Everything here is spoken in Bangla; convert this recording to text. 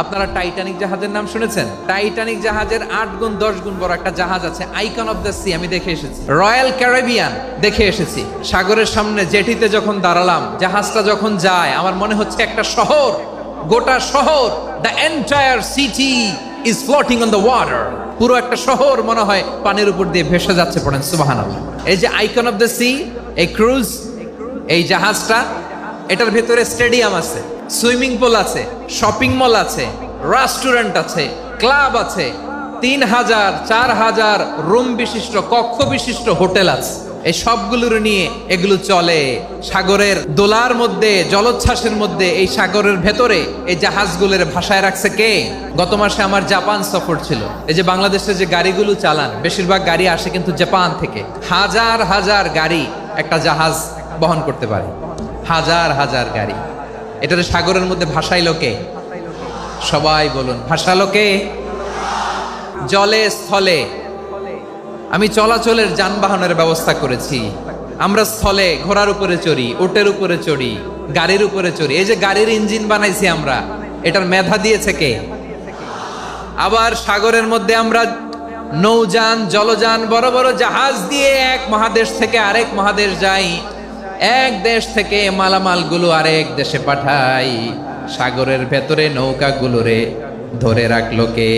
আপনারা টাইটানিক জাহাজের নাম শুনেছেন? টাইটানিক জাহাজের 8 গুণ 10 গুণ বড় একটা জাহাজ আছে, আইকন অফ দ্য সি, আমি দেখে এসেছি। রয়্যাল ক্যারিবিয়ান দেখে এসেছি। সাগরের সামনে জেটিতে যখন দাঁড়ালাম, জাহাজটা যখন যায়, আমার মনে হচ্ছে একটা শহর, গোটা শহর, the entire city is floating on the water. পুরো একটা শহর মনে হয় পানির উপর দিয়ে ভেসে যাচ্ছে। পড়েন সুবহানাল্লাহ। এই যে আইকন অফ দ্য সি, এই ক্রুজ, এই জাহাজটা, এটার ভেতরে স্টেডিয়াম আছে, সুইমিং পুল আছে, শপিং মল আছে, রেস্টুরেন্ট আছে, ক্লাব আছে, 3000 4000 রুম বিশিষ্ট, কক্ষ বিশিষ্ট হোটেল আছে। এই সবগুলোর নিয়ে এগুলো চলে সাগরের দোলার মধ্যে, জলোচ্ছ্বাসের মধ্যে। এই সাগরের ভেতরে এই জাহাজগুলোর ভাষায় রাখছে কে? গত মাসে আমার জাপান সফর ছিল। এই যে বাংলাদেশে যে গাড়িগুলো চালান, বেশিরভাগ গাড়ি আসে কিন্তু জাপান থেকে। হাজার হাজার গাড়ি একটা জাহাজ বহন করতে পারে, হাজার হাজার গাড়ি। এটার সাগরের মধ্যে ভাসাইলো কে? সবাই বলুন, ভাসালো কে? জলে স্থলে। আমি চলাচলের যানবাহনের ব্যবস্থা করেছি। আমরা স্থলে ঘোড়ার উপরে চড়ি, উটের উপরে চড়ি, গাড়ির উপরে চড়ি। এই যে গাড়ির ইঞ্জিন বানাইছি আমরা, এটার মেধা দিয়েছে কে? আবার সাগরের মধ্যে আমরা নৌযান, জলযান, বড় বড় জাহাজ দিয়ে এক মহাদেশ থেকে আরেক মহাদেশ যাই, এক দেশ থেকে মালামালগুলো আরেক দেশে পাঠাই। সাগরের ভেতরে নৌকাগুলোরে ধরে রাখলো কে?